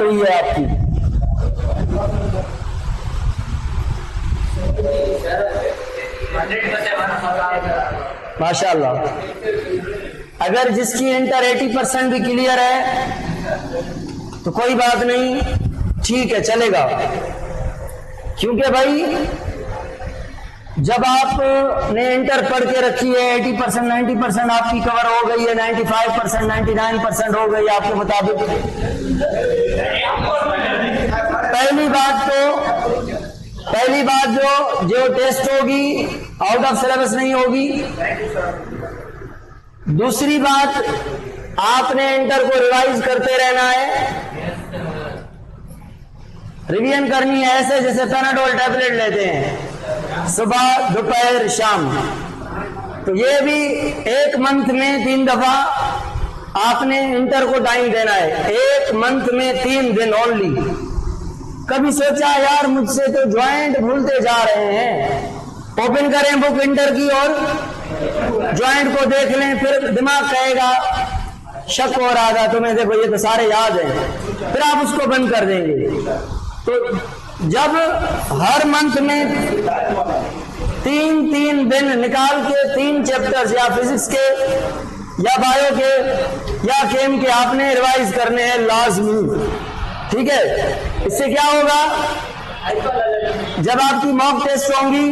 Cover हुई है आपकी। माशाल्लाह। अगर जिसकी इंटर 80% भी क्लियर है तो कोई बात नहीं, ठीक है, चलेगा। क्योंकि भाई जब आपने इंटर पढ़ के रखी है 80% 90% आपकी कवर हो गई है, 95% 99% हो गई आपके मुताबिक। पहली बात जो टेस्ट होगी आउट ऑफ सिलेबस नहीं होगी। दूसरी बात, आपने इंटर को रिवाइज करते रहना है, रिवीजन करनी है, ऐसे जैसे पैनाडोल टैबलेट लेते हैं सुबह दोपहर शाम। तो ये भी 1 मंथ में 3 दफा आपने इंटर को टाइम देना है, 1 मंथ में 3 दिन ओनली। कभी सोचा यार मुझसे तो ज्वाइंट भूलते जा रहे हैं, ओपन करें बुक इंटर की और ज्वाइंट को देख लें, फिर दिमाग कहेगा, शक हो रहा था तुम्हें, देखो ये तो सारे याद हैं, फिर आप उसको बंद कर देंगे। तो जब हर मंथ में 3 दिन निकाल के 3 चैप्टर्स या फिजिक्स के या बायो के या केम के आपने रिवाइज करने हैं लाजमी, ठीक है। इससे क्या होगा, जब आपकी मॉक टेस्ट होंगी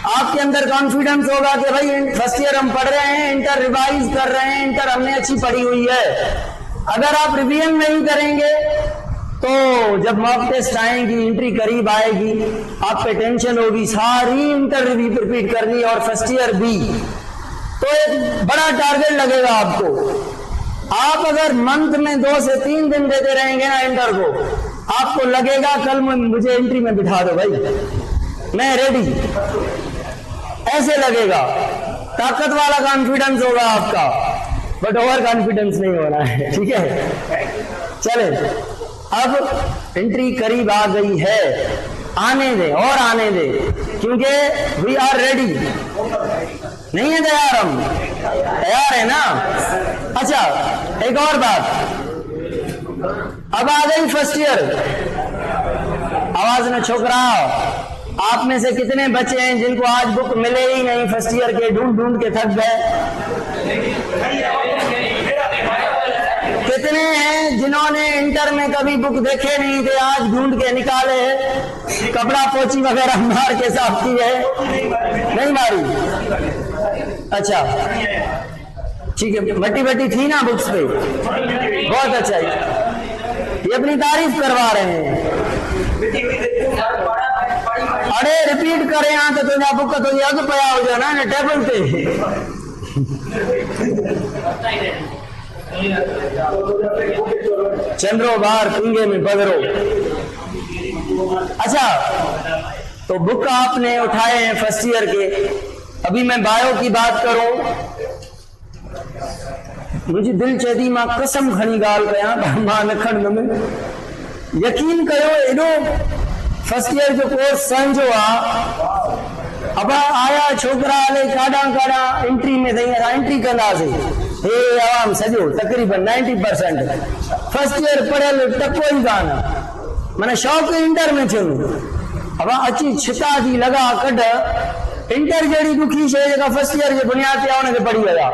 आपके अंदर कॉन्फिडेंस होगा कि भाई फर्स्ट ईयर हम पढ़ रहे हैं, इंटर रिवाइज कर रहे हैं, इंटर हमने अच्छी पढ़ी हुई है। अगर आप रिवीजन नहीं करेंगे तो जब मॉक टेस्ट आएंगी, एंट्री करीब आएगी, आप पे टेंशन होगी, सारी इंटर रिपीट करनी और फर्स्ट ईयर भी, तो एक बड़ा टारगेट लगेगा आपको। आप अगर मंथ में 2 से 3 दिन देते रहेंगे ना इंटर को, आपको लगेगा कल मुझे एंट्री में बिठा दो भाई, मैं रेडी, ऐसे लगेगा। ताकत वाला कॉन्फिडेंस होगा आपका, बट ओवर कॉन्फिडेंस नहीं होना है, ठीक है। चले, अब एंट्री करीब आ गई है, आने दे और आने दे, क्योंकि वी आर रेडी। नहीं है तैयार, हम तैयार है ना। अच्छा, एक और बात, अब आ गई फर्स्ट ईयर, आवाज न छोकरा, आप में से कितने बच्चे हैं जिनको आज बुक मिले ही नहीं फर्स्ट ईयर के, ढूंढ के थक गए? कितने हैं जिन्होंने इंटर में कभी बुक देखे नहीं थे, आज ढूंढ के निकाले, कपड़ा पोची वगैरह मार के साफ की है? नहीं मारी? अच्छा, ठीक है, बटी थी ना बुक्स पे, बहुत अच्छा, ये अपनी तारीफ करवा रहे हैं। अरे रिपीट करे यहाँ तो तुझे बुक का तो अग पया हो जाना ना टेबल पे। चंद्रो बार पिंगे में बदरो। अच्छा, तो बुक आपने उठाए हैं फर्स्ट ईयर के। अभी मैं बायो की बात करूं, मुझे दिल चेदी मां कसम खणी गाल कया मां न खण में यकीन कयो, एडो फर्स्ट ईयर जो कोर्स समझो अब आया छोकरा हले काड़ा एंट्री में एंट्री कंदासीं, हे आवाम सॼो तकरीबन 90% फर्स्ट ईयर पढ़ियल टको ही कान, माना शौक़ इंटर में थियो। अब अची छिता थी लगा कढ, इंटर जहिड़ी दुखी शइ जेका फर्स्ट ईयर जे बुनियाद ते उनखे पढ़ी विया,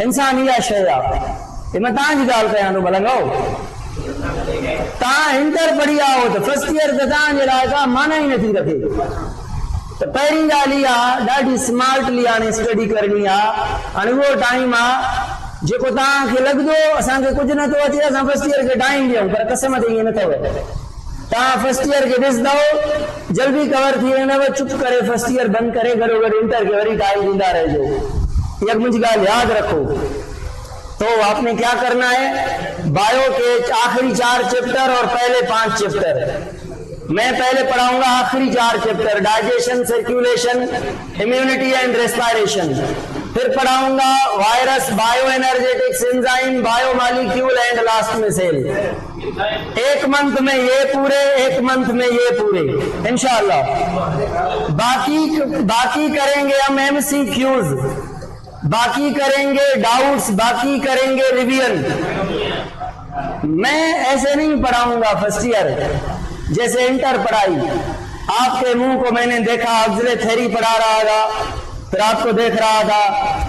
इंसान इहा शइ आहे। मां तव्हांजी ॻाल्हि कयां थो, भला तव्हां इंटर पढ़ी आओ त फर्स्ट ईयर त तव्हांजे लाइ का माना ई नथी रखे। त पहिरीं ॻाल्हि इहा ॾाढी स्मार्टली हाणे स्टडी करणी आहे। हाणे उहो टाइम आहे जेको तव्हांखे लॻंदो असांखे कुझु नथो अचे, असां फर्स्ट ईयर खे टाइम ॾियूं, पर कसम ते ईअं न अथव। तव्हां फर्स्ट ईयर खे ॾिसंदव जल्दी कवर थी वेंदव, चुप करे फर्स्ट ईयर बंदि करे गॾो गॾु इंटर खे वरी टाइम ॾींदा रहिजो। इहा मुंहिंजी ॻाल्हि यादि रखो। तो आपने क्या करना है, बायो के आखिरी 4 चैप्टर और पहले 5 चैप्टर मैं पहले पढ़ाऊंगा। आखिरी 4 chapter digestion, circulation, immunity and respiration. फिर पढ़ाऊंगा virus, bio energetics, enzyme, biomolecule and last में सेल। 1 मंथ में ये पूरे, 1 मंथ में ये पूरे इंशाअल्लाह। बाकी करेंगे हम MCQs, बाकी करेंगे डाउट्स, बाकी करेंगे रिवीजन। मैं ऐसे नहीं पढ़ाऊंगा फर्स्ट ईयर जैसे इंटर पढ़ाई। आपके मुंह को मैंने देखा, ऑक्सिलरी थ्योरी पढ़ा रहा था, फिर आपको देख रहा था,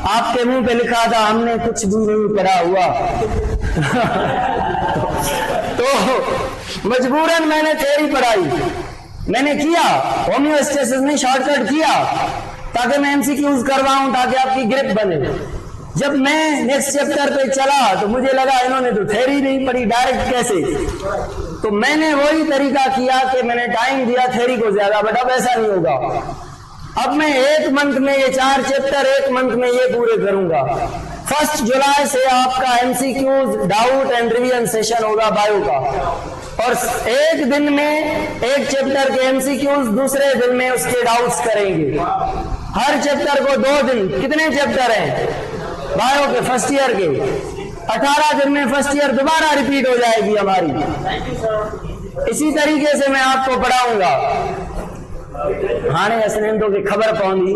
आपके मुंह पे लिखा था हमने कुछ भी नहीं पढ़ा हुआ। तो मजबूरन मैंने थ्योरी पढ़ाई, मैंने किया होम्योस्टेसिस में शॉर्टकट किया ताकि मैं एमसीक्यूज करवाऊं, ताकि आपकी ग्रिप बने। जब मैं नेक्स्ट चैप्टर पे चला तो मुझे लगा इन्होंने तो थ्योरी नहीं पढ़ी, डायरेक्ट कैसे। तो मैंने वही तरीका किया कि मैंने टाइम दिया थ्योरी को ज्यादा, बट अब ऐसा नहीं होगा। अब मैं 1 मंथ में ये 4 चैप्टर 1 मंथ में ये पूरे करूंगा। 1 जुलाई से आपका MCQs, doubt and revision session होगा बायो का, और 1 दिन में 1 चैप्टर के एमसीक्यूज, दूसरे दिन में उसके डाउट्स करेंगे। हर चैप्टर को 2 दिन। कितने चैप्टर हैं बायो के फर्स्ट ईयर के? 18 दिन में फर्स्ट ईयर दोबारा रिपीट हो जाएगी हमारी। इसी तरीके से मैं आपको पढ़ाऊंगा। हाणे असने तो की खबर पवंदी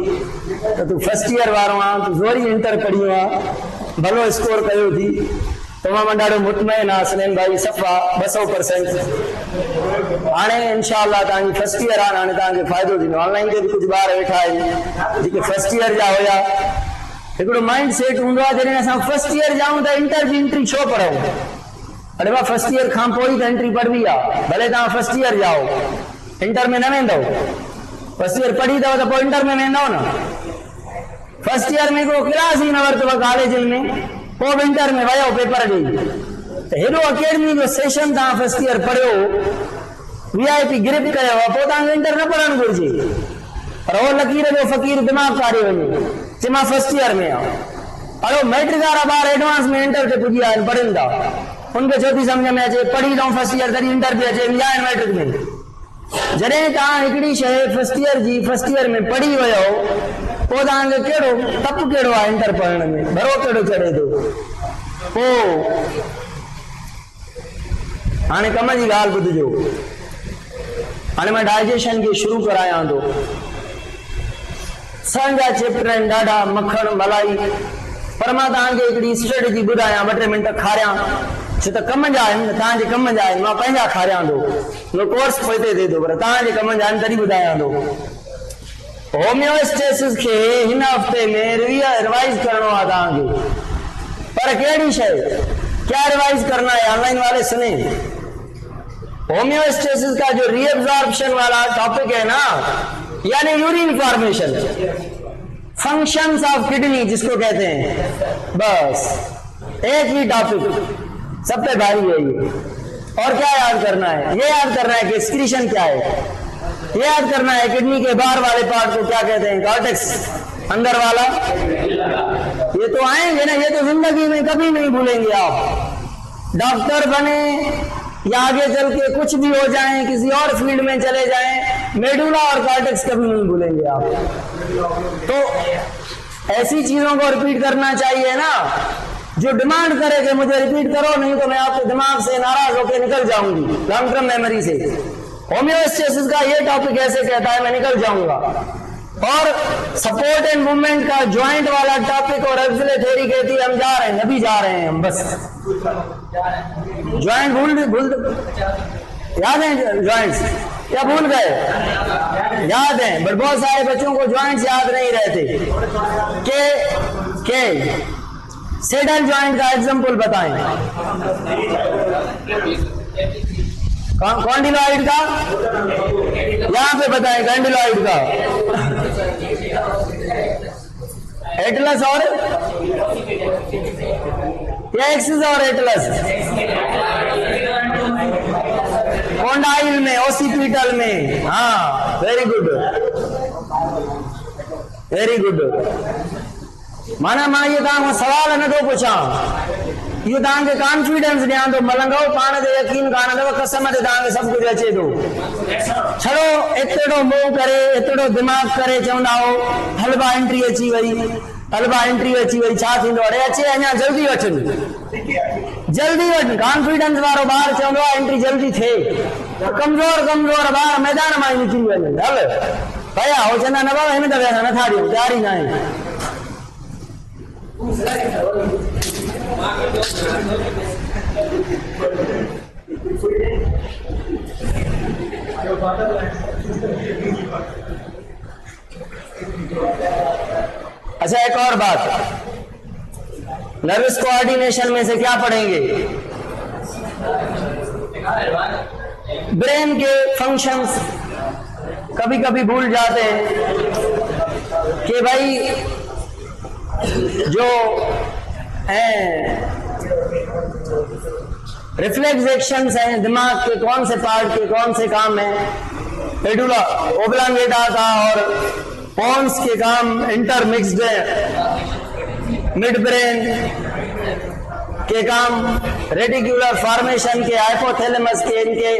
तो तू फर्स्ट ईयर वारो आ, तू जोरी इंटर पढ़ियो आ, भलो स्कोर कयो थी, तमाम ॾाढो मुतमइन आहे सनेन भाई, सफ़ा 200%। हाणे इंशाअल्लाह तव्हांजी फर्स्ट ईयर आहे, हाणे तव्हांखे फ़ाइदो थींदो। ऑनलाइन ते बि कुझु ॿार वेठा आहिनि जेके फर्स्ट ईयर जा हुया। हिकिड़ो माइंड सेट हूंदो आहे जॾहिं असां फर्स्ट ईयर जाऊं त इंटर जी एंट्री छो पढ़ूं? अरे वाह, फर्स्ट ईयर खां पोइ त एंट्री पढ़वी आहे। भले तव्हां फर्स्ट ईयर जाओ, इंटर में न वेंदव। फर्स्ट ईयर पढ़ी अथव त पोइ इंटर में वेंदव न। फर्स्ट ईयर में हिकिड़ो क्लास ई न वरितव कॉलेजनि में, पोइ इंटर में वियो पेपर ॾेई। त हेॾो अकेडमी जो सेशन तव्हां फर्स्ट ईयर पढ़ियो, VIP ग्रिप कयो, पोइ तव्हांखे इंटर न पढ़णु घुरिजे। पर उहो लकीर जो फ़क़ीर दिमाग़ कारे वञे जे मां फर्स्ट ईयर में आहियां। अड़ो मैट्रिक वारा ॿार एडवांस में इंटर ते पुॼी आहिनि, पढ़नि था, उनखे छो थी सम्झ में अचे? पढ़ी अथऊं फर्स्ट ईयर तॾहिं इंटर बि अचे, विया आहिनि मैट्रिक में। जॾहिं तव्हां हिकिड़ी शइ फर्स्ट ईयर जी फर्स्ट ईयर में पढ़ी वियो, पोइ तव्हांखे कहिड़ो तप कहिड़ो आहे इंटर पढ़ण में, भरो कहिड़ो चढ़े थो। पोइ हाणे कम जी ॻाल्हि ॿुधिजो। हाणे मां डाइजेशन खे शुरू करायां थो। असांजा चैप्टर आहिनि ॾाढा मखण मलाई, पर मां तव्हांखे हिकिड़ी स्ट्रेटेजी ॿुधायां, 2-3 मिंट खारियां, छो त कम जा आहिनि, तव्हांजे कम जा आहिनि। मां पंहिंजा खारियां थो, कोर्स पोइते थिए थो, पर तव्हांजे कम जा आहिनि तॾहिं ॿुधायां थो। होम्योस्टेसिस खे हिन हफ़्ते में रिवाइज करणो आहे तव्हांखे, पर कहिड़ी शइ, क्या रिवाइज करना है? ऑनलाइन वाले सुने, होम्योस्टेसिस का जो रीअब्जॉर्प्शन वाला टॉपिक है ना, यानी urine formation, functions of kidney जिसको कहते हैं, बस एक ही टॉपिक सब पे भारी है ये। और क्या याद करना है? ये याद करना है कि एक्सक्रीशन क्या है, ये याद करना है किडनी के बाहर वाले पार्ट को क्या कहते हैं, कॉर्टेक्स, अंदर वाला। ये तो आएंगे ना, ये तो जिंदगी में कभी नहीं भूलेंगे आप। डॉक्टर बने या आगे चल के कुछ भी हो जाएं, किसी और फील्ड में चले जाएं, मेडुला और कॉर्टेक्स कभी नहीं भूलेंगे आप। तो ऐसी चीजों को रिपीट करना चाहिए ना जो डिमांड करे कि मुझे रिपीट करो, नहीं तो मैं आपके दिमाग से नाराज होकर निकल जाऊंगी, लॉन्ग टर्म मेमोरी से। होम्योस्टेसिस का ये टॉपिक ऐसे कहता है, मैं निकल जाऊंगा। और सपोर्ट एंड मूवमेंट का ज्वाइंट वाला टॉपिक और ऑक्सिलरी थ्योरी कहती है हम जा रहे हैं, अभी जा रहे हैं हम, बस ज्वाइंट भूल याद है? ज्वाइंट्स क्या भूल गए? याद है, बट बहुत सारे बच्चों को ज्वाइंट्स याद नहीं रहते। के सेडल ज्वाइंट का एग्जांपल बताएं। कॉन्डिलॉइड का यहाँ पे बताएं, कॉन्डिलॉइड का, एटलस और या एक्सिस और एटलस, कॉन्डाइल में, ओसिपिटल में। हाँ, वेरी गुड, वेरी गुड। माना मां ये तव्हां सवाल न थो पुछां, इहो तव्हांखे कॉन्फिडेंस ॾियां थो, मलंगो पाण ते यकीन कान अथव, कसम ते तव्हांखे सभु कुझु अचे थो। छड़ो एतिरो मोह करे, एतिरो दिमाग़ करे चवंदा हो हलवा एंट्री अची वई, हलवा एंट्री अची वई, छा थींदो? अड़े अचे, अञा जल्दी वठनि, जल्दी वठनि। कॉन्फिडेंस वारो ॿार चवंदो आहे एंट्री जल्दी थिए, कमज़ोर कमज़ोर ॿार मैदान मां ई निकिरी वञनि। हल भया हो चवंदा न बाबा हिन दफ़े असां नथा ॾियूं, तयारी न आहे। अच्छा, एक और बात, नर्वस कोऑर्डिनेशन में से क्या पढ़ेंगे? ब्रेन के फंक्शंस कभी कभी भूल जाते हैं कि भाई जो हैं रिफ्लेक्स एक्शंस हैं दिमाग के, कौन से पार्ट के कौन से काम हैं, मेडुला ओब्लांगेटा का और पोन्स के काम इंटरमिक्स्ड है, मिड ब्रेन के काम रेटिकुलर फॉर्मेशन के, हाइपोथैलेमस के, इनके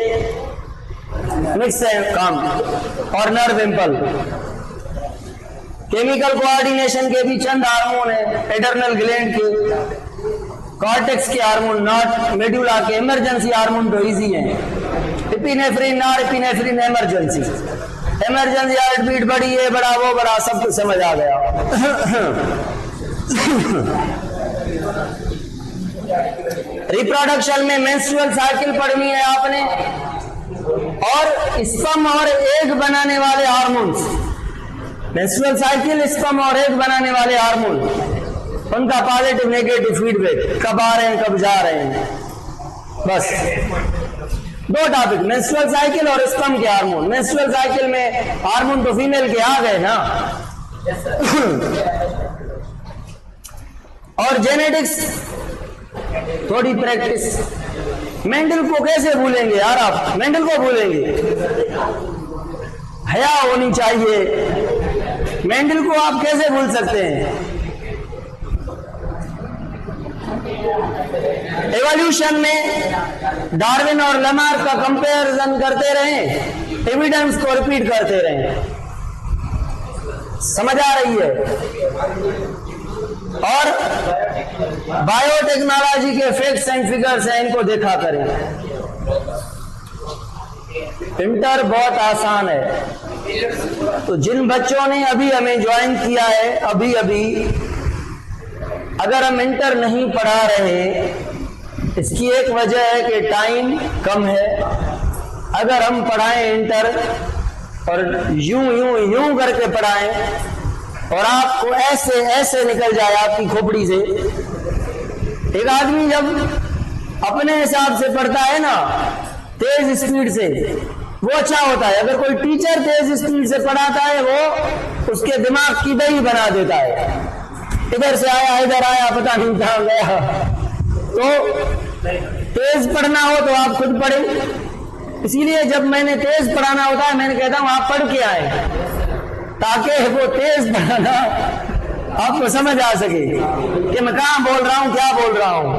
मिक्स है काम, और नर्व इम्पल। केमिकल कोऑर्डिनेशन के भी चंद हार्मोन है, एडर्नल ग्लैंड के, कॉर्टेक्स के हार्मोन, नॉट मेडुला के। इमरजेंसी हार्मोन तो इजी है, epinephrine, norepinephrine emergency, emergency heart beat बड़ी है, बड़ा वो बड़ा, सब कुछ समझ आ गया। रिप्रोडक्शन में मेंस्ट्रुअल साइकिल पढ़नी है आपने, और स्पर्म और एग बनाने वाले हार्मोन्स, मेंस्ट्रुअल साइकिल, स्पर्म और एग बनाने वाले हार्मोन, उनका पॉजिटिव नेगेटिव फीडबैक, कब आ रहे हैं कब जा रहे हैं। बस दो टॉपिक, मेंस्ट्रुअल साइकिल और स्पर्म के हार्मोन। मेंस्ट्रुअल साइकिल में हार्मोन तो फीमेल के आ गए ना, और जेनेटिक्स थोड़ी प्रैक्टिस। मेंडल को कैसे भूलेंगे यार आप, मेंडल को भूलेंगे? हया होनी चाहिए, मेंडल को आप कैसे भूल सकते हैं? एवोल्यूशन में डार्विन और लमार्क का कंपैरिजन करते रहें, एविडेंस को रिपीट करते रहें, समझ आ रही है? और बायोटेक्नोलॉजी के फैक्ट्स एंड फिगर्स हैं, इनको देखा करें। इंटर बहुत आसान है। तो जिन बच्चों ने अभी हमें ज्वाइन किया है, अभी अगर हम इंटर नहीं पढ़ा रहे, इसकी एक वजह है कि टाइम कम है। अगर हम पढ़ाएं इंटर और यूं करके पढ़ाएं और आपको ऐसे ऐसे निकल जाए आपकी खोपड़ी से, एक आदमी जब अपने हिसाब से पढ़ता है ना, तेज स्पीड से, वो अच्छा होता है। अगर कोई टीचर तेज स्पीड से पढ़ाता है, वो उसके दिमाग की दही बना देता है, इधर से आया इधर आया, पता नहीं कहां गया। तो तेज पढ़ना हो तो आप खुद पढ़ें। इसीलिए जब मैंने तेज पढ़ाना होता है, मैंने कहता हूं आप पढ़ के आए, ताकि वो तेज पढ़ाना आपको समझ आ सके कि मैं कहां बोल रहा हूं, क्या बोल रहा हूं।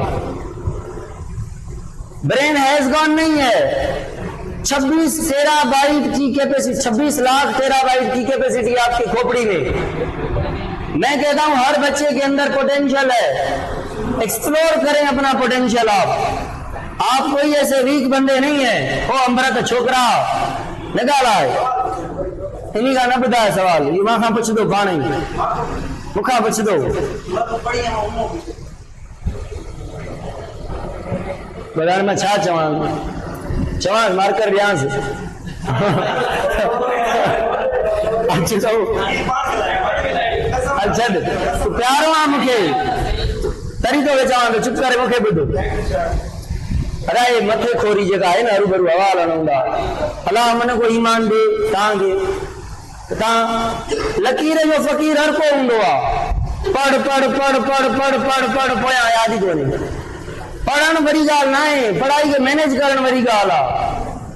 ब्रेन हैज गॉन नहीं है। 26 टेराबाइट की कैपेसिटी, 26 लाख टेराबाइट की कैपेसिटी आपकी खोपड़ी में। मैं कहता हूं हर बच्चे के अंदर पोटेंशियल है, एक्सप्लोर करें अपना पोटेंशियल। आप कोई ऐसे वीक बंदे नहीं है। ओ अमृत छोकरा निकाला है, इन्हीं का न ॿुधाए सवाल, ये मां खां पुछंदो, पाण ई मूंखां पुछंदो। ॿुधाइण में छा चवां मार्कर ॾियांसि। छॾ, तूं प्यारो आहे मूंखे, तरी तो चवां तो चुप करे मूंखे ॿुध। अरे मथे खोरी जेका आहे न, हरू भरू हवा हलणु हूंदा, अलाह मन को ईमान ॾे तव्हांखे। तव्हां लकीर जो फ़क़ीर हर को हूंदो आहे। पढ़ पढ़ पढ़ पढ़ पढ़ पढ़ पढ़ पोयां यादि ई कोन्हे। पढ़णु वरी ॻाल्हि न आहे, पढ़ाई खे मैनेज करणु वरी ॻाल्हि आहे।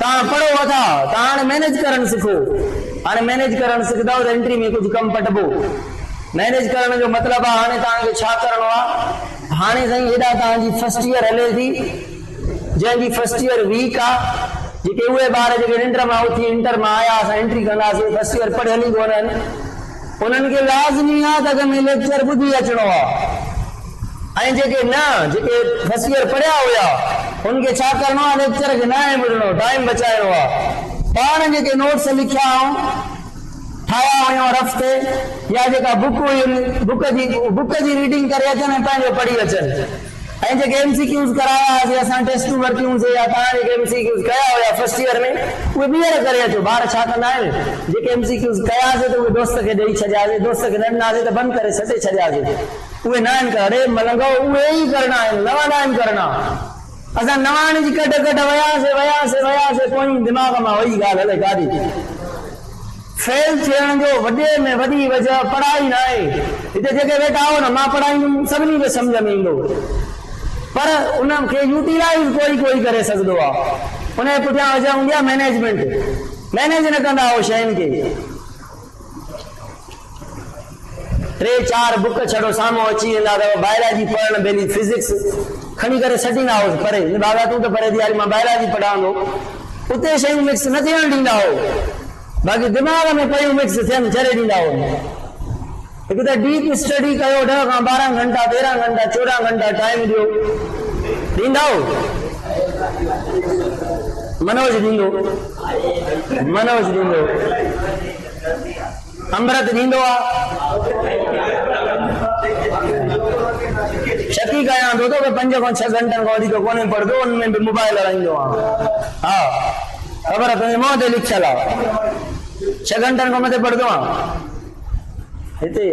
तव्हां पढ़ो अथा, तव्हां हाणे मैनेज करणु सिखो। हाणे मैनेज करणु सिखंदव त एंट्री में कुझु कमु पटबो। मैनेज करण जो मतिलबु आहे हाणे तव्हांखे छा करिणो आहे। हाणे साईं हेॾा तव्हांजी फर्स्ट ईयर हले थी, जंहिंजी फर्स्ट ईयर वीक आहे, जेके उहे ॿार जेके इंटर मां उथी इंटर मां आया, असां एंट्री कंदासीं, फर्स्ट ईयर पढ़ियल ई कोन्हनि, उन्हनि खे लाज़मी आहे त अॻ में लेक्चर ॿुधी अचिणो आहे। ऐं जेके फर्स्ट ईयर पढ़िया हुया, उनखे छा करिणो आहे, लेक्चर खे न आहे ॿुधणो, टाइम बचाइणो आहे। पाण जेके नोट्स लिखिया ठाहिया हुयूं हफ़्ते, या जेका बुक हुई बुक जी रीडिंग करे अचनि ऐं पंहिंजो पढ़ी अचनि। ऐं जेके MCQs करायासीं असां टेस्टूं वरितियूंसीं या तव्हां जेके MCQs कया हुया फर्स्ट ईयर में उहे ॿीहर करे अचो। ॿार छा कंदा आहिनि, जेके MCQs कयासीं त उहे दोस्त खे ॾेई छॾियासीं, दोस्त खे न ॾिनासीं त बंदि करे सटे छॾियासीं। उहे न आहिनि करे मलंगो, उहे ई करणा आहिनि, नवां न आहिनि करणा। असां नवां जी कट वयासीं पोइ दिमाग़ मां वही ॻाल्हि हले काॾी। फेल थियण जो वॾे में वॾी वजह पढ़ाई न आहे। हिते जेके वेठा हो न, मां पढ़ाईंदुमि सभिनी खे सम्झ में ईंदो, पर उनखे यूटिलाइज़ कोई करे सघंदो आहे। उनजे पुठियां वजह हूंदी आहे मैनेजमेंट। मैनेज न कंदा हो शयुनि खे। 3-4 बुक छड़ो साम्हूं अची वेंदा अथव, बायोलॉजी पढ़ण बेली फिजिक्स खणी करे छॾींदा हो परे। बाबा तूं त पढ़े थी, यार मां बायोलॉजी पढ़ांदो। उते शयूं मिक्स न थियण ॾींदा हो, बाक़ी दिमाग़ में पयूं मिक्स थियनि छॾे ॾींदा हो। हिकु त डीप स्टडी कयो, 10 खां 12 घंटा 13 घंटा 14 घंटा टाइम ॾियो, ॾींदा हो? मनोज ॾींदो, अमृत ॾींदो आहे। शकी कयां थो त 5 खां 6 घंटनि खां वधीक कोन्हे पढ़ंदो, उनमें बि मोबाइल हलाईंदो आहे। हा ख़बर आहे, तुंहिंजे मुंहं ते लिखियल आहे 6 घंटनि खां मथे पढ़ंदो आहे। हिते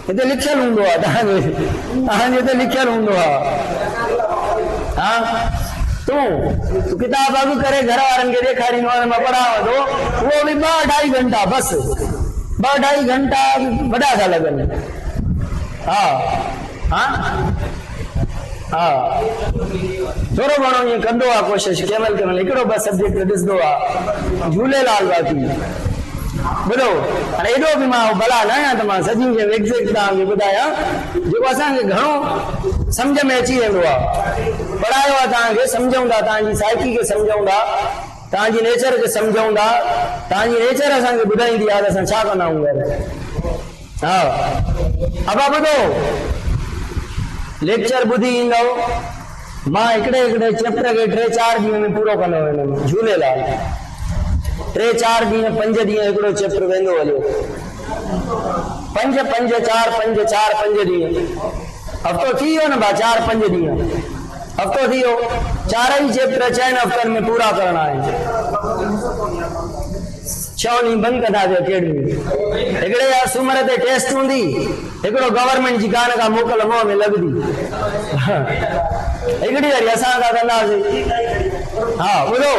हिते लिखियल हूंदो आहे, तव्हांजे हिते लिखियल हूंदो आहे। हा तूं किताब अॻु करे घर वारनि खे ॾेखारींदो आहे, मां पढ़ांव थो, उहो बि 2-2.5 घंटा बसि। 2-2.5 घंटा वॾा था लॻनि। हा हा हा थोरो घणो ईअं कंदो आहे कोशिशि, कंहिं महिल हिकिड़ो 2 सब्जेक्ट ॾिसंदो आहे। झूलेलाल बाक़ी ॿुधो, हाणे एॾो बि मां भला न आहियां त मां सॼी एग्ज़ैक्ट तव्हांखे ॿुधायां, जेको असांखे घणो सम्झ में अची वेंदो आहे। पढ़ायो आहे तव्हांखे, सम्झूं था, तव्हांजी साइकी खे सम्झूं था, तव्हांजी नेचर खे सम्झूं था, तव्हांजी नेचर असांखे ॿुधाईंदी आहे त असां छा कंदा आहियूं घर। हा अब ॿुधो, लेक्चर ॿुधी ईंदव, मां हिकिड़े चैप्टर खे 3-4 ॾींहं में पूरो कंदो वेंदुमि। झूलेलाल 3-4 ॾींहं 5 ॾींहं हिकिड़ो चैप्टर वेंदो हलियो। 5 ॾींहं हफ़्तो थी वियो न, 4-5 ॾींहं हफ़्तो थी वियो। 4 ई चैप्टर 4 हफ़्तनि में पूरा करणा आहिनि। 6 ॾींहं बंदि कंदा अकेडमी। हिकिड़े या सूमर ते टेस्ट हूंदी, हिकिड़ो गवर्नमेंट जी कान का मोकल मुंहं में लॻंदी। हिकिड़ी वारी असां था कंदासीं। हा ॿुधो,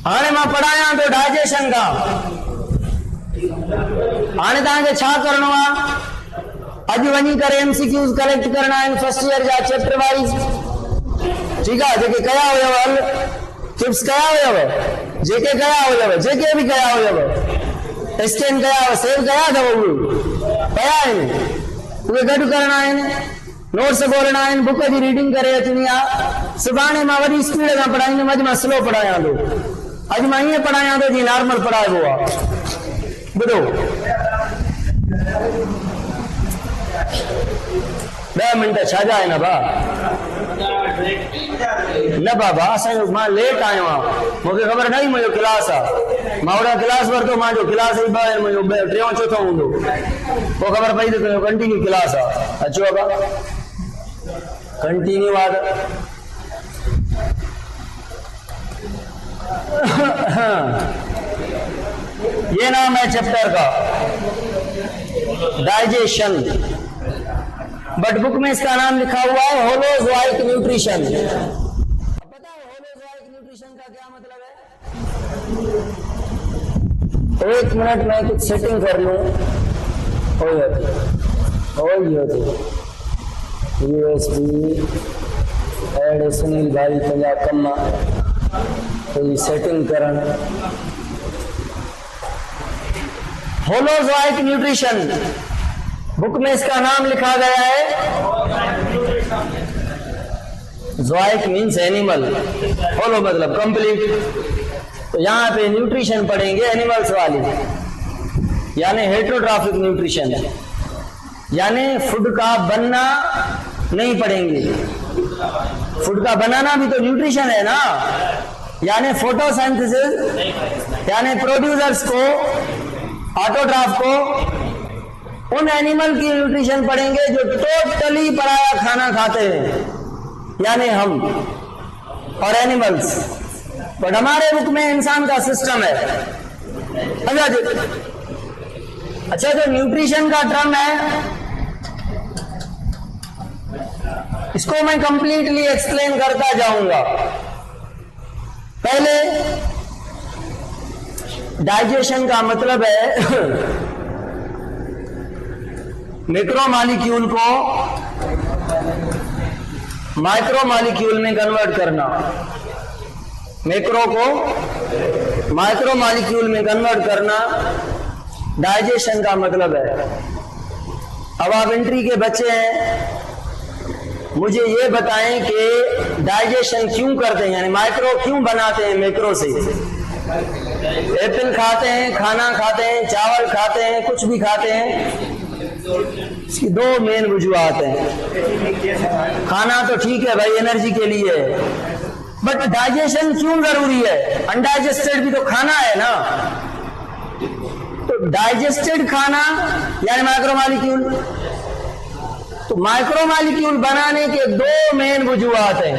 हाणे मां पढ़ायां थो डाइजेशन खां। हाणे तव्हांखे छा करणो आहे, अॼु वञी करे MCQs कलेक्ट करणा आहिनि फर्स्ट ईयर जा चैप्टर वाइज। ठीकु आहे, जेके कया हुयव हल चिप्स कया हुयव, जेके कया हुयव, जेके बि कया हुयव, स्कैन कया हुआ, सेव कया अथव, उहे कया आहिनि, उहे गॾु करणा आहिनि। नोट्स ॻोल्हणा आहिनि, बुक जी रीडिंग करे अचणी आहे। सुभाणे मां वॾी स्पीड सां पढ़ाईंदुमि, अॼु मां स्लो पढ़ायां थो। अॼु मां ईअं पढ़ायां थो जीअं नॉर्मल पढ़ाइबो आहे। ॿुधो, 10 मिंट छा जा आहिनि भाउ? न बाबा, असांजो मां लेट आयो आहियां, मूंखे ख़बर न हुई मुंहिंजो क्लास आहे। मां ओड़ा क्लास वरितो, मुंहिंजो क्लास ई 2 आहिनि, मुंहिंजो 3-4 हूंदो। पोइ ख़बर पई त तुंहिंजो कंटिन्यू क्लास आहे। अचो बाबा, कंटिन्यू आहे। ये नाम है चैप्टर का, डाइजेशन। बट बुक में इसका नाम लिखा हुआ है होलोजोइक न्यूट्रिशन। पता है होलोजोइक न्यूट्रिशन का क्या मतलब है? 1 मिनट में कुछ सेटिंग कर लूं। USB एड सुनील भाई पंजा कम कोई सेटिंग करण। होलोजोइक न्यूट्रिशन, बुक में इसका नाम लिखा गया है। जोइक मीन्स एनिमल, होलो मतलब कंप्लीट। तो यहाँ पे न्यूट्रिशन पढ़ेंगे एनिमल्स वाली, यानी हेटेरोट्रॉफिक न्यूट्रिशन, यानी फूड का बनना नहीं पढ़ेंगे। फूड का बनाना भी तो न्यूट्रिशन है ना, यानी फोटोसिंथेसिस, यानी प्रोड्यूसर्स को, ऑटोट्रॉफ को उन एनिमल की न्यूट्रिशन पढ़ेंगे जो टोटली पराया खाना खाते हैं, यानी हम और एनिमल्स। बट हमारे बुक में इंसान का सिस्टम है। अच्छा, जो न्यूट्रिशन का टर्म है इसको मैं कंप्लीटली एक्सप्लेन करता जाऊंगा। पहले डाइजेशन का मतलब है मैक्रो मॉलिक्यूल को माइक्रो मॉलिक्यूल में कन्वर्ट करना, मैक्रो को माइक्रो मॉलिक्यूल में कन्वर्ट करना डाइजेशन का मतलब है। अब आप एंट्री के बच्चे हैं, मुझे ये बताएं कि डाइजेशन क्यों करते हैं, यानी माइक्रो क्यों बनाते हैं मैक्रो से। एप्पल खाते हैं, खाना खाते हैं, चावल खाते हैं, कुछ भी खाते हैं, इसकी दो मेन वजूहात हैं। खाना तो ठीक है भाई, एनर्जी के लिए, बट डाइजेशन क्यों जरूरी है? अनडाइजेस्टेड भी तो खाना है ना। तो डाइजेस्टेड खाना यानी माइक्रो मॉलिक्यूल। तो माइक्रो मॉलिक्यूल बनाने के दो मेन वजूहात हैं।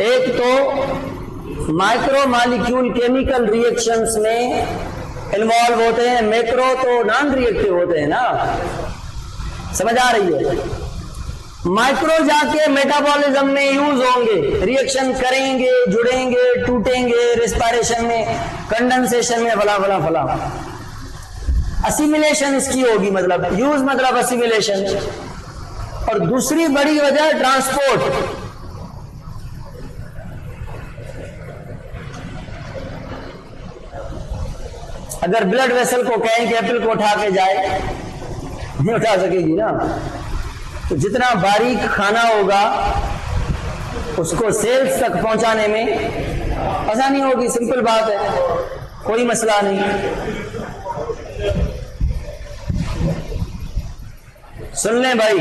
एक तो माइक्रो मॉलिक्यूल केमिकल रिएक्शंस में इन्वॉल्व होते हैं, मैक्रो तो नॉन रिएक्टिव होते हैं ना। समझ आ रही है? माइक्रो जाके मेटाबॉलिज्म में यूज होंगे, रिएक्शन करेंगे, जुड़ेंगे, टूटेंगे, रेस्पिरेशन में, कंडेंसेशन में, फला फला फला। असिमिलेशन इसकी होगी, मतलब यूज मतलब असिमिलेशन। और दूसरी बड़ी वजह ट्रांसपोर्ट। अगर ब्लड वेसल को कहें कि एप्पल को उठा के जाए, नहीं उठा सकेगी ना। तो जितना बारीक खाना होगा उसको सेल्स तक पहुंचाने में आसानी होगी। सिंपल बात है, कोई मसला नहीं। सुन लें भाई,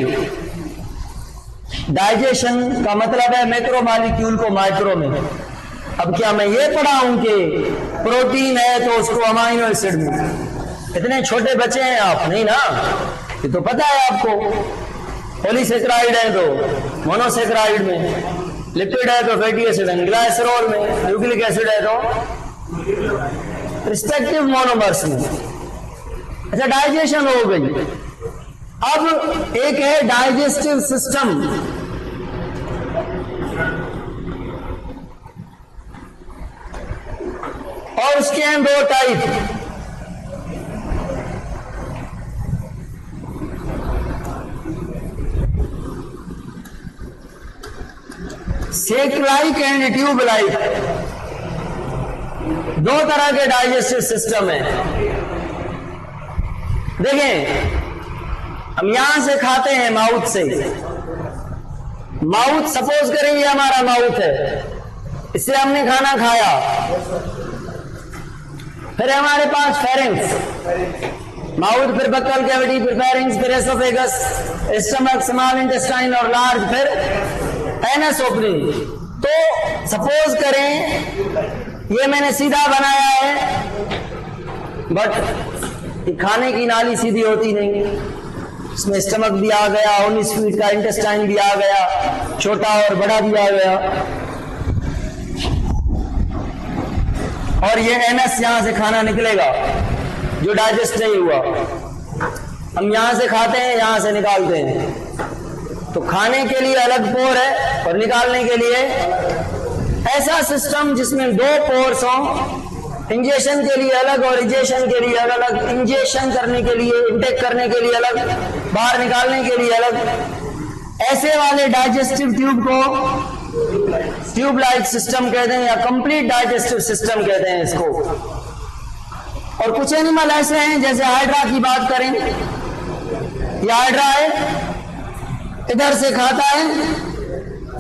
डाइजेशन का मतलब है मैक्रो मॉलिक्यूल को माइक्रो में। अब क्या मैं ये पढ़ा हूं कि प्रोटीन है तो उसको अमाइनो एसिड में? इतने छोटे बच्चे हैं आप, नहीं ना, ये तो पता है आपको। पॉलीसेक्राइड है तो मोनोसेक्राइड में, लिपिड है तो फैटी एसिड में, ग्लाइसरॉल में, न्यूक्लिक एसिड है तो रिस्पेक्टिव मोनोमर्स में। अच्छा, डाइजेशन हो गई। अब एक है डाइजेस्टिव सिस्टम। और उसके हैं दो type. Sac like and tube like, दो तरह के डाइजेस्टिव सिस्टम है। देखें, हम यहां से खाते हैं माउथ से। माउथ, सपोज करें ये हमारा माउथ है, इससे हमने खाना खाया। फिर हमारे पास फेरिंग्स, माउथ, फिर बक्कल कैविटी, फिर फेरिंग्स, फिर एसोफेगस, स्टमक, स्मॉल इंटेस्टाइन और लार्ज, फिर एनस ओपनिंग। तो सपोज करें ये मैंने सीधा बनाया है, बट खाने की नाली सीधी होती नहीं, इसमें स्टमक भी आ गया, 19 फीट का इंटेस्टाइन भी आ गया, छोटा और बड़ा भी आ गया, और ये एनस यहां से खाना निकलेगा जो डाइजेस्ट नहीं हुआ। हम यहां से खाते हैं, यहां से निकालते हैं। तो खाने के लिए अलग पोर है और निकालने के लिए ऐसा सिस्टम जिसमें दो पोर्स हों, इंजेक्शन के लिए अलग और इजेक्शन के लिए अलग। इंजेक्शन करने के लिए, इंटेक करने के लिए अलग, बाहर निकालने के लिए अलग। ऐसे वाले डाइजेस्टिव ट्यूब को ट्यूब लाइक सिस्टम कहते हैं या कंप्लीट डाइजेस्टिव सिस्टम कहते हैं इसको। और कुछ एनिमल ऐसे हैं, जैसे हाइड्रा की बात करें, ये हाइड्रा है, इधर से खाता है,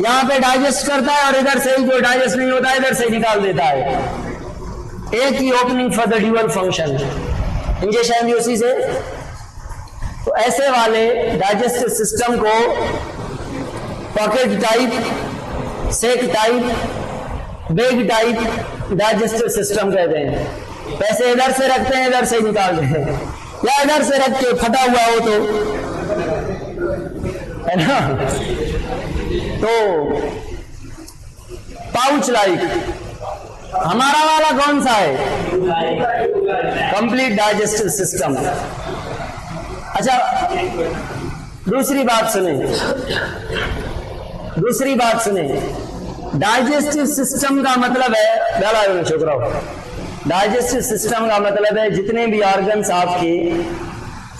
यहां पे डाइजेस्ट करता है, और इधर से ही जो डाइजेस्ट नहीं होता है इधर से निकाल देता है। एक ही opening for the dual function, injection भी उसी से। तो ऐसे वाले डाइजेस्टिव सिस्टम को pocket type, sac type, bag type digestive system कहते हैं। पैसे इधर से रखते हैं, इधर से निकालते हैं। या इधर से रख के फटा हुआ हो तो, है ना। तो पाउच लाइक हमारा वाला कौन सा है? Complete digestive system. अच्छा, दूसरी बात सुने, डाइजेस्टिव सिस्टम का मतलब है, बेला छोकरा, डाइजेस्टिव सिस्टम का मतलब है जितने भी ऑर्गन्स आपके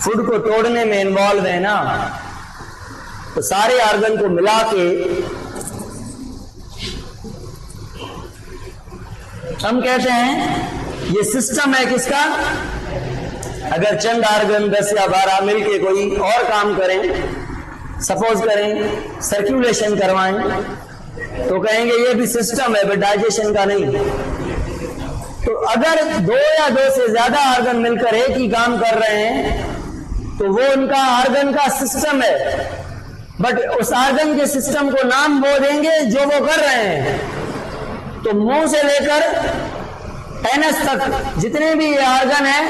फूड को तोड़ने में इन्वॉल्व है ना, तो सारे ऑर्गन को मिला के हम कहते हैं ये सिस्टम है किसका? अगर चंद ऑर्गन 10 या 12 मिलके कोई और काम करें, सपोज करें सर्कुलेशन करवाएं, तो कहेंगे ये भी सिस्टम है, बट डाइजेशन का नहीं। तो अगर 2 या 2 से ज्यादा ऑर्गन मिलकर एक ही काम कर रहे हैं तो वो उनका ऑर्गन का सिस्टम है, बट उस ऑर्गन के सिस्टम को नाम वो देंगे जो वो कर रहे हैं। तो मुंह से लेकर एनस तक जितने भी ये ऑर्गन हैं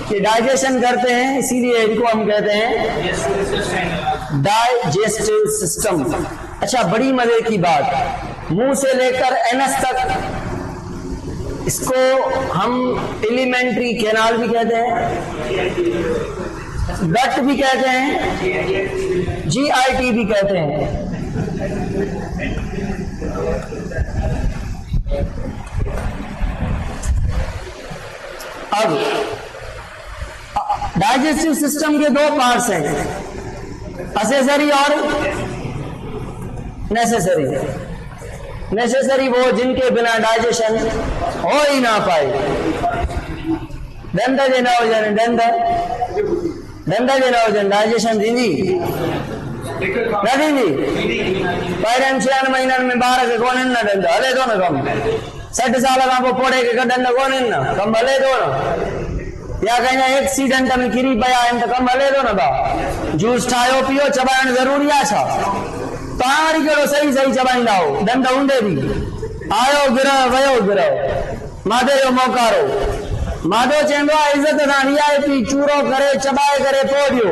कि डाइजेशन करते हैं, इसीलिए इनको हम कहते हैं डाइजेस्टिव सिस्टम। अच्छा, बड़ी मजे की बात, मुंह से लेकर एनस तक इसको हम एलिमेंट्री कैनाल भी कहते हैं, गट भी कहते हैं, जीआईटी भी कहते हैं। अब डाइजेस्टिव सिस्टम के 2 पार्ट्स हैं, असेसरी और नेसेसरी। नेसेसरी वो जिनके बिना डाइजेशन हो ही ना पाए। दंद जना हुजन, दंद जना हुजन, डाइजेशन थींदी न थींदी? पहिरियनि 6 महीननि में ॿार खे कोन्हनि न ॾंद, हले थो न कमु? 60 साल खां पोइ पोड़े खे कढनि त कोन्हनि न, कमु हले थो न? या कंहिंजा एक्सीडेंट में किरी पिया आहिनि त कमु हले थो न भाउ? जूस ठाहियो पियो, चबाइण ज़रूरी आहे छा? तव्हां वरी कहिड़ो सही चबाईंदा हो, ॾंद हूंदे बि? आयो गिरह वयो गिरह, मादे जो मौकारो। माधो चवंदो आहे इज़त सां रियायती चूरो करे चबाए करे पोइ ॾियो,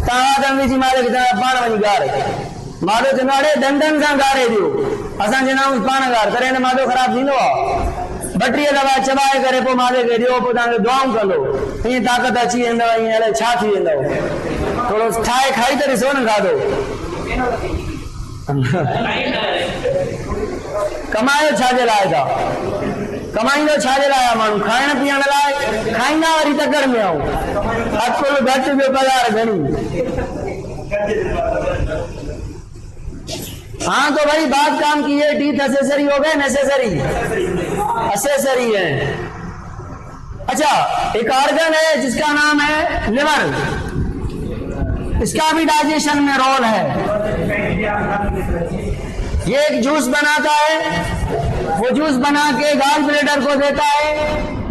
तव्हां आदम विझी मालिक पाण वञी गारे। माधो चवंदो आहे ॾंदनि सां गारे ॾियो, असां चवंदा आहियूं पाण गार, तॾहिं न माधो ख़राबु थींदो आहे? 32 दफ़ा चबाए करे पोइ माधे खे ॾियो, पोइ तव्हांखे दुआऊं कंदो, ईअं ताक़त अची वेंदव, ईअं अलाए छा थी वेंदव। थोरो ठाहे खाई त ॾिसो न खाधो। कमायो छाजे लाइ था? कमाईंदो छाजे लाइ आहे माण्हू? खाइण पीअण लाइ? खाईंदा वरी तकड़ में आऊं, अकुल घटि ॿियो पगार घणी। हाँ, तो भाई बात काम की है, टीथ असेसरी हो गए, नेसेसरी असेसरी है। अच्छा, एक ऑर्गन है जिसका नाम है लिवर, इसका भी डाइजेशन में रोल है। ये एक जूस बनाता है, वो जूस बना के गॉल ब्लैडर को देता है,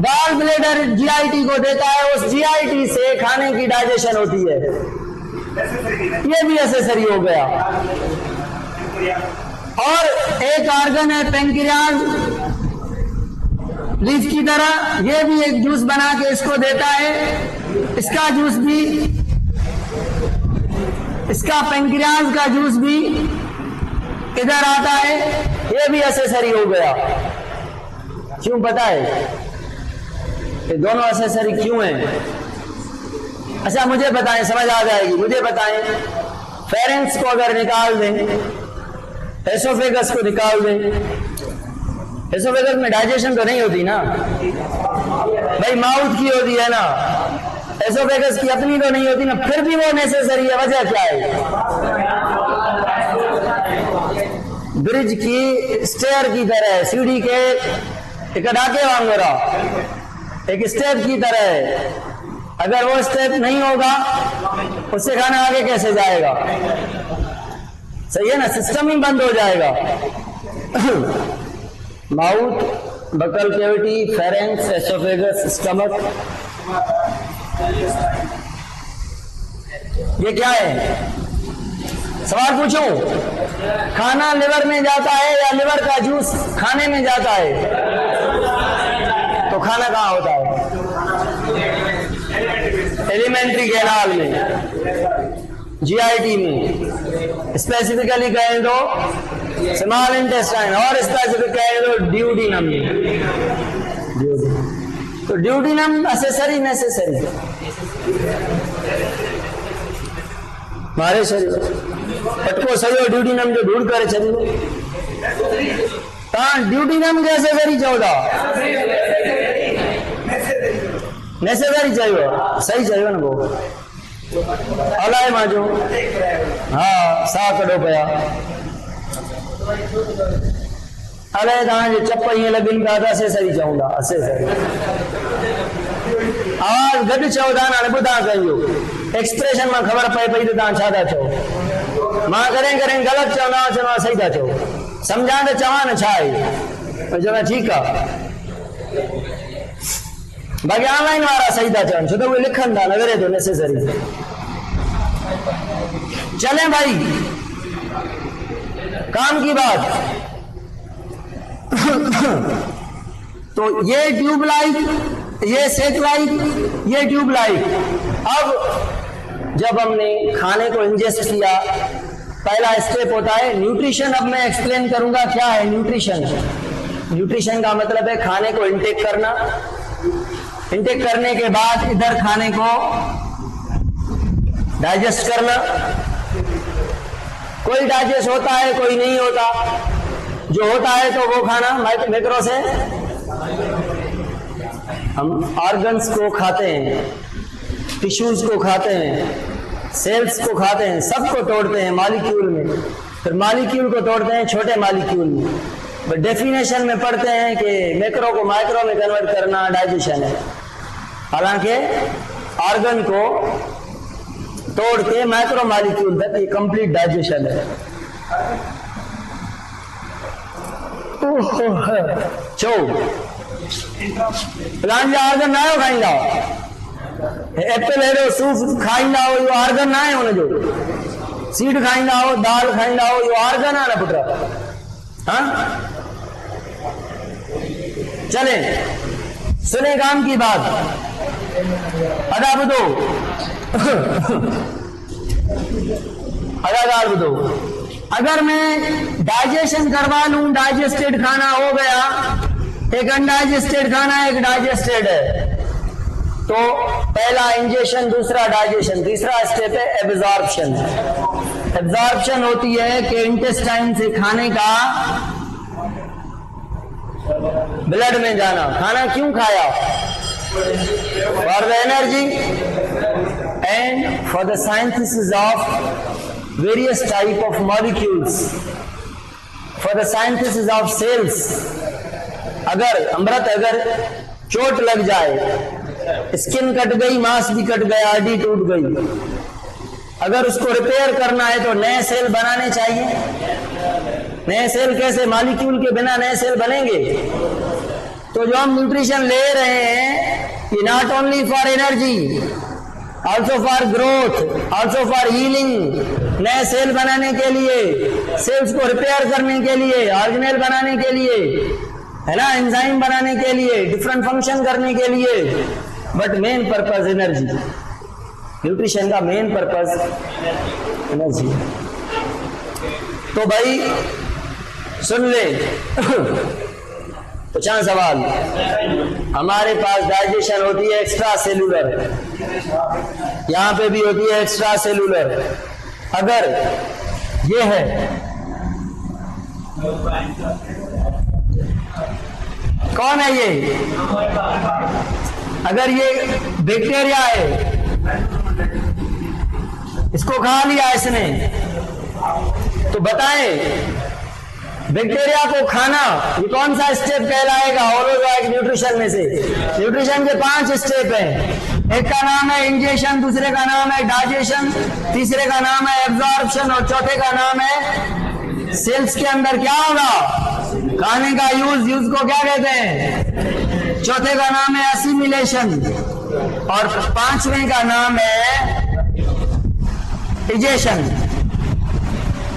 गॉल ब्लैडर जीआईटी को देता है, उस जीआईटी से खाने की डाइजेशन होती है। ये भी असेसरी हो गया। और एक ऑर्गन है पेंक्रियाज, लीफ की तरह, ये भी एक जूस बना के इसको देता है। इसका जूस भी, इसका पेंक्रियाज का जूस भी इधर आता है, ये भी असेसरी हो गया। क्यों पता है? ये दोनों असेसरी क्यों हैं? अच्छा, मुझे बताएं, समझ आ जाएगी। मुझे बताएं, फेरेंक्स को अगर निकाल दें, एसोफेगस को निकाल दें, एसोफेगस में डाइजेशन तो नहीं होती ना भाई, माउथ की होती है ना, एसोफेगस की अपनी तो नहीं होती ना, फिर भी वो नेसेसरी है। वजह क्या है? ब्रिज की स्टेयर की तरह, सीढ़ी के एक डाके वांगुरा, एक स्टेप की तरह है। अगर वो स्टेप नहीं होगा, उससे खाना आगे कैसे जाएगा? सही है ना, सिस्टम ही बंद हो जाएगा। Mouth, buccal cavity, pharynx, oesophagus, stomach, ये क्या है? सवाल पूछूं, खाना लिवर में जाता है या लिवर का जूस खाने में जाता है? तो खाना कहाँ होता है? एलिमेंट्री कैनाल में, जीआईटी में, स्पेसिफिकली कहें तो स्मॉल इंटेस्टाइन, और स्पेसिफिक कहें तो ड्यूडिनम में। तो ड्यूडिनम नेसेसरी मारे शरीर पटको सही ड्यूडिनम जो ढूंढ करे छॾियो तव्हां ड्यूडिनम कैसे करी चओ था? नेसेसरी चयो, सही चयो न पोइ अलाए मांजो। हाँ साह कढो पिया, अलाए तव्हांजे चप ईअं लॻनि पिया त असेसरी चऊं था, असेसरी आवाज़ गॾु चओ था न, हाणे ॿुधां कयो एक्सप्रेशन मां ख़बर पए पई त तव्हां छा था चओ। मां कॾहिं कॾहिं ग़लति चवंदा चवंदा सही था चओ, सम्झां त चवां न छा आहे, चवां ठीकु आहे। बाक़ी ऑनलाइन वारा सही था चवनि, छो त उहे लिखनि था, लॻे थो नेसेसरी। चले भाई काम की बात। तो ये ट्यूबलाइट, ये सेटेलाइट, ये ट्यूबलाइट। अब जब हमने खाने को इंजेस्ट किया, पहला स्टेप होता है न्यूट्रिशन। अब मैं एक्सप्लेन करूंगा क्या है न्यूट्रिशन। न्यूट्रिशन का मतलब है खाने को इंटेक करना, इंटेक करने के बाद इधर खाने को डाइजेस्ट करना। कोई डाइजेस्ट होता है, कोई नहीं होता। जो होता है तो वो खाना मैक्रो से हम ऑर्गन्स को खाते हैं, टिश्यूज को खाते हैं, सेल्स को खाते हैं, सबको तोड़ते हैं मॉलिक्यूल में, फिर मॉलिक्यूल को तोड़ते हैं छोटे मॉलिक्यूल में। बट डेफिनेशन में पढ़ते हैं कि मैक्रो को माइक्रो में कन्वर्ट करना डाइजेशन है, हालांकि ऑर्गन को तोड़ के माइक्रो मॉलिक्यूल तक ये कंप्लीट डाइजेशन है। चो प्लांट जा ऑर्गन ना खाईंदा, एप्पल एडो सूप खाईंदा हो, यो ऑर्गन ना है उनजो। सीड खाईंदा हो, दाल खाईंदा हो, यो ऑर्गन है ना पुत्र। हाँ चले सुने काम की बात। अदा बुधो अदागार बुधो, अगर मैं डाइजेशन करवा लूं, डाइजेस्टेड खाना हो गया, एक अनडाइजेस्टेड खाना एक डाइजेस्टेड है, तो पहला इंजेक्शन, दूसरा डाइजेशन, तीसरा स्टेप है एब्जॉर्प्शन। एब्जॉर्प्शन होती है कि इंटेस्टाइन से खाने का ब्लड में जाना। खाना क्यों खाया? For the energy and for the synthesis of various type of molecules, for the synthesis of cells. अगर अमृत, अगर चोट लग जाए, स्किन कट गई, मांस भी कट गया, हड्डी टूट गई, अगर उसको रिपेयर करना है तो नए सेल बनाने चाहिए। नए सेल कैसे? मॉलिक्यूल के बिना नए सेल बनेंगे? तो जो हम न्यूट्रिशन ले रहे हैं, ये not only for energy, also for growth, also for healing, नए सेल बनाने के लिए, सेल्स को रिपेयर करने के लिए, ऑर्गेनेल बनाने के लिए, है ना, एंजाइम बनाने के लिए, डिफरेंट फंक्शन करने के लिए। But main purpose energy. Nutrition का मेन पर्पस एनर्जी। तो भाई सुन ले तो चार सवाल। हमारे पास डाइजेशन होती है एक्स्ट्रा सेलुलर, यहां पे भी होती है एक्स्ट्रा सेलुलर। अगर ये है, कौन है ये? अगर ये बैक्टीरिया है, इसको खा लिया इसने, तो बताएं बैक्टीरिया को खाना ये कौन सा स्टेप कहलाएगा ऑर्गेनिक न्यूट्रिशन में से? न्यूट्रिशन के 5 स्टेप हैं। एक का नाम है इंजेक्शन, दूसरे का नाम है डाइजेशन, तीसरे का नाम है एब्जॉर्प्शन और चौथे का नाम है सेल्स के अंदर क्या होगा? खाने का यूज को क्या कहते हैं? चौथे का नाम है असिमिलेशन और 5वें का नाम है इजेशन।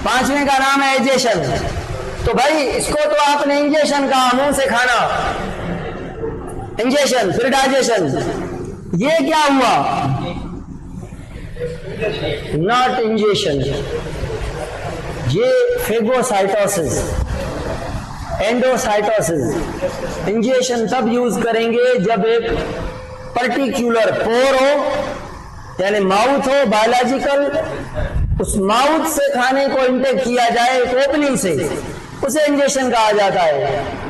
5वें का नाम है इजेशन। तो भाई इसको तो आपने इंजेक्शन कहा, मुंह से खाना, इंजेक्शन, फिर डाइजेशन। ये क्या हुआ? Not injection. ये फेगोसाइटोसिस, एंडोसाइटोसिस। इंजेक्शन तब यूज करेंगे जब एक पर्टिकुलर पोर हो, यानी माउथ हो बायोलॉजिकल, उस माउथ से खाने को इंटेक किया जाए एक ओपनिंग से, उसे इंजेक्शन कहा जाता है।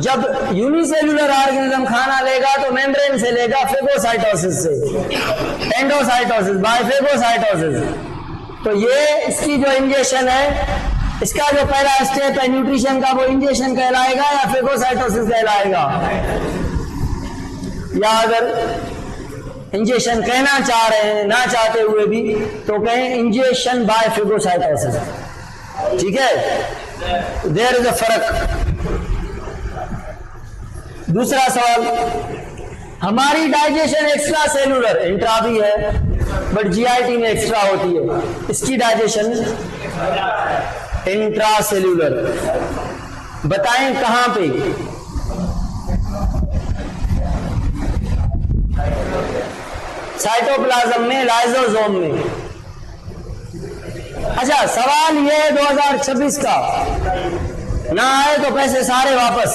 जब यूनिसेल्युलर ऑर्गेनिज्म खाना लेगा तो मेम्ब्रेन से लेगा, फेगोसाइटोसिस से, एंडोसाइटोसिस बाय फेगोसाइटोसिस। तो ये इसकी जो इंजेक्शन है, इसका जो पहला स्टेप है न्यूट्रिशन का, वो इंजेक्शन कहलाएगा या फेगोसाइटोसिस कहलाएगा? या अगर इंजेक्शन कहना चाह रहे हैं, ना चाहते हुए भी, तो कहें इंजेक्शन बाय फेगोसाइटोसिस। ठीक है, देयर इज अ फर्क। दूसरा सवाल, हमारी डाइजेशन एक्स्ट्रा सेलुलर, इंट्रा भी है बट जीआईटी में एक्स्ट्रा होती है, इसकी डाइजेशन इंट्रा सेलुलर। बताएं कहां पे? साइटोप्लाज्म में, लाइसोसोम में। अच्छा, सवाल ये है 2026 का, ना आए तो पैसे सारे वापस।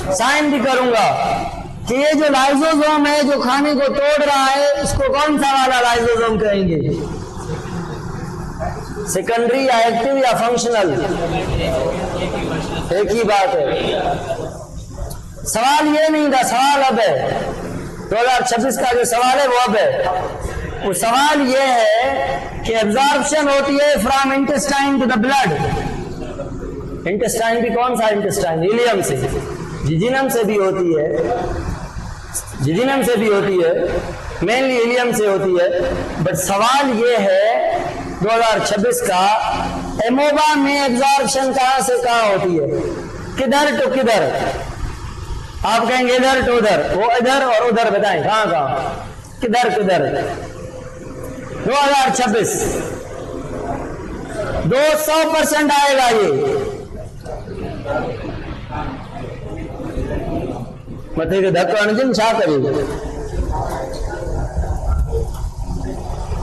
साइन भी करूंगा कि ये जो लाइसोसोम है जो खाने को तोड़ रहा है, इसको कौन सा वाला लाइसोसोम कहेंगे? सेकेंडरी या एक्टिव या फंक्शनल? एक ही बात है। सवाल ये नहीं था, सवाल अब है 2026 का जो सवाल है वो अब है। वो सवाल ये है कि एब्जॉर्प्शन होती है from intestine to the blood. Intestine भी कौन सा इंटेस्टाइन? इलियम से, जिजिनम से भी होती है, जिजिनम से भी होती है, मेनली इलियम से होती है। बट सवाल ये है 2026 का, एमोबा में एब्जॉर्प्शन कहां से कहां होती है? किधर टू किधर? आप कहेंगे इधर टू उधर, वो इधर और उधर, बताएं कहां कहां, किधर किधर? 2026 200% आएगा ये। मथे के धक्का जिन छा करिए,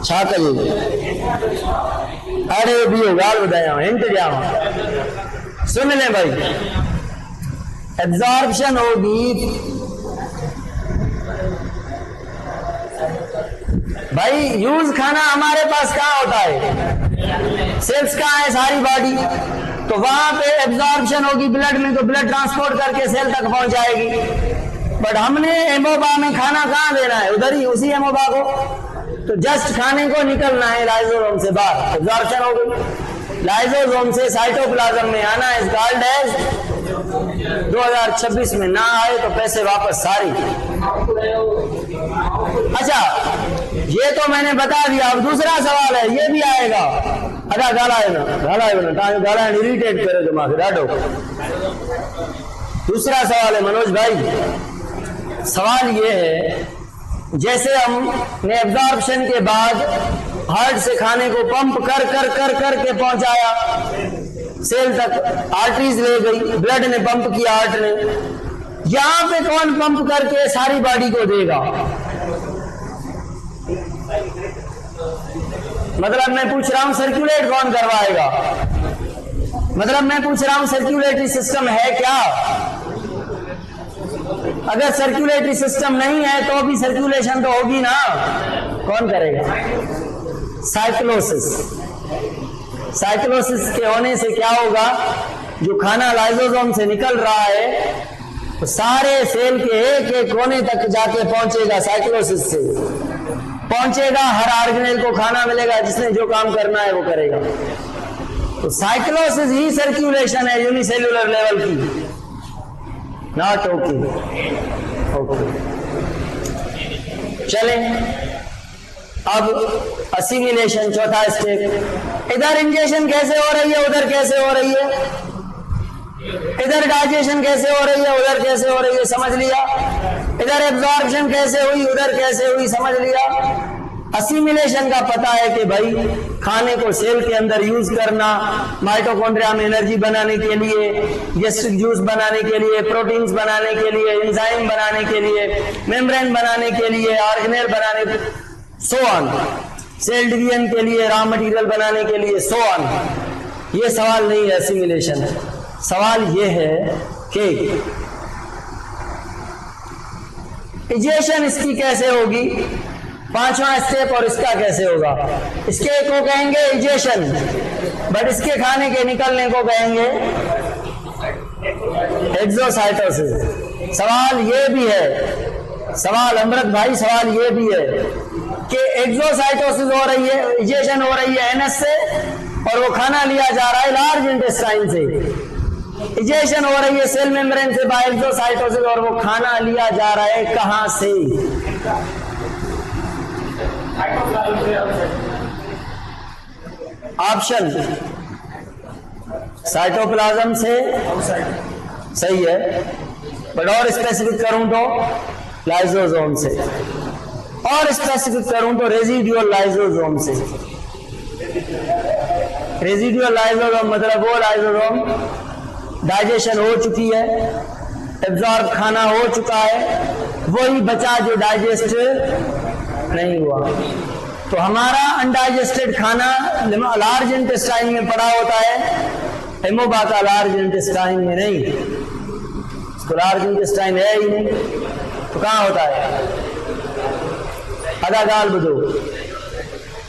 छा करिए। अरे भी गाल बताया हिंट जावा, सुन ले भाई। एब्जॉर्प्शन होगी भाई, यूज खाना हमारे पास कहाँ होता है? सेल्स कहाँ है? सारी बॉडी। तो वहां पे एब्जॉर्प्शन होगी ब्लड में, तो ब्लड ट्रांसपोर्ट करके सेल तक पहुंचाएगी। बट हमने एमोबा में खाना कहाँ देना है? उधर ही, उसी एमोबा को। तो जस्ट खाने को निकलना है लाइसोसोम से बाहर, एब्जॉर्प्शन हो गई। लाइसोसोम से साइटोप्लाज्म में आना इज कॉल्ड एज। 2026 में ना आए तो पैसे वापस सारी। अच्छा, ये तो मैंने बता दिया। अब दूसरा सवाल है, ये भी आएगा। अदा गाला है ना, गाला है ना, गाला इरिटेट करे दिमाग डाटो। दूसरा सवाल है मनोज भाई, सवाल ये है, जैसे हमने एब्जॉर्प्शन के बाद हार्ट से खाने को पंप कर कर कर कर के पहुंचाया सेल तक, आर्टरीज ले गई, ब्लड ने पंप किया, हार्ट ने। यहां पे कौन पंप करके सारी बॉडी को देगा? मतलब मैं पूछ रहा हूं सर्कुलेट कौन करवाएगा? मतलब मैं पूछ रहा हूं सर्कुलेटरी सिस्टम है क्या? अगर सर्कुलेटरी सिस्टम नहीं है तो भी सर्कुलेशन तो होगी ना, कौन करेगा? साइक्लोसिस। साइक्लोसिस के होने से क्या होगा? जो खाना लाइसोसोम से निकल रहा है तो सारे सेल के एक एक कोने तक जाके पहुंचेगा, साइक्लोसिस से पहुंचेगा, हर ऑर्गेनेल को खाना मिलेगा, जिसने जो काम करना है वो करेगा। तो साइक्लोसिस ही सर्कुलेशन है यूनिसेल्युलर लेवल की, नॉट ओके। ओके, चलें अब असिमिलेशन, चौथा स्टेप। इधर इंजेक्शन कैसे हो रही है, उधर कैसे हो रही है? इधर डाइजेशन कैसे हो रही है, उधर कैसे हो रही है, समझ लिया। इधर एब्जॉर्प्शन कैसे हुई, उधर कैसे हुई, समझ लिया। असिमिलेशन का पता है कि भाई खाने को सेल के अंदर यूज करना, माइटोकॉन्ड्रिया में एनर्जी बनाने के लिए, गैस्ट्रिक जूस बनाने के लिए, प्रोटीन्स बनाने के लिए, एंजाइम बनाने के लिए, मेम्ब्रेन बनाने के लिए, ऑर्गेनेल बनाने, सो ऑन। सेल डिवीजन के लिए, रॉ मटेरियल बनाने के लिए, सो ऑन। ये सवाल नहीं है एसिमिलेशन। सवाल ये है कि इजेशन इसकी कैसे होगी, पांचवा स्टेप, और इसका कैसे होगा। इसके को कहेंगे इजेशन, बट इसके खाने के निकलने को कहेंगे एक्सोसाइटोसिस। सवाल ये भी है, सवाल अमृत भाई, सवाल ये भी है कि एक्सोसाइटोसिस हो रही है, इजेशन हो रही है एनएस से, और वो खाना लिया जा रहा है लार्ज इंटेस्टाइन से। इजेशन हो रही है सेल मेम्ब्रेन से बाय एक्सोसाइटोसिस, और वो खाना लिया जा रहा है कहां से? ऑप्शन साइटोप्लाज्म से, सही है, बट और स्पेसिफिक करूं तो लाइसोसोम से, और स्पेसिफिक करूं तो रेजिडुअल लाइसोसोम से। रेजिडुअल लाइसोसोम मतलब वो लाइसोसोम डाइजेशन हो चुकी है, एब्जॉर्ब खाना हो चुका है, वही बचा जो डाइजेस्ट नहीं हुआ। तो हमारा अनडाइजेस्टेड खाना लार्ज इंटेस्टाइन में पड़ा होता है, हेमोबाका लार्ज इंटेस्टाइन में नहीं, इसको लार्ज इंटेस्टाइन है ही नहीं, तो कहां होता है? अदा गाल बुझो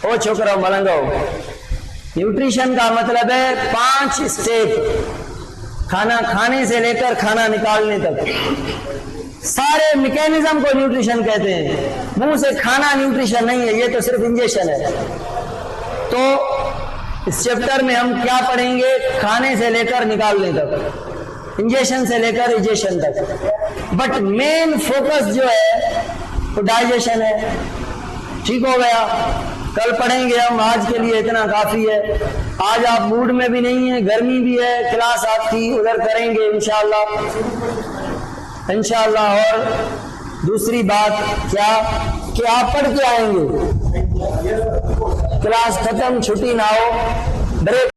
ओ छोकरा मलंगो। न्यूट्रिशन का मतलब है 5 स्टेप, खाना खाने से लेकर खाना निकालने तक सारे मैकेनिज्म को न्यूट्रिशन कहते हैं। मुंह से खाना न्यूट्रिशन नहीं है, ये तो सिर्फ इंजेक्शन है। तो इस चैप्टर में हम क्या पढ़ेंगे? खाने से लेकर निकालने तक, इंजेक्शन से लेकर इजेशन तक, बट मेन फोकस जो है वो डाइजेशन है। ठीक हो गया, कल पढ़ेंगे हम, आज के लिए इतना काफी है। आज आप मूड में भी नहीं है, गर्मी भी है, क्लास आपकी उधर करेंगे इंशाल्लाह। और दूसरी बात क्या कि आप पढ़ के आएंगे, क्लास खत्म, छुट्टी ना हो, ब्रेक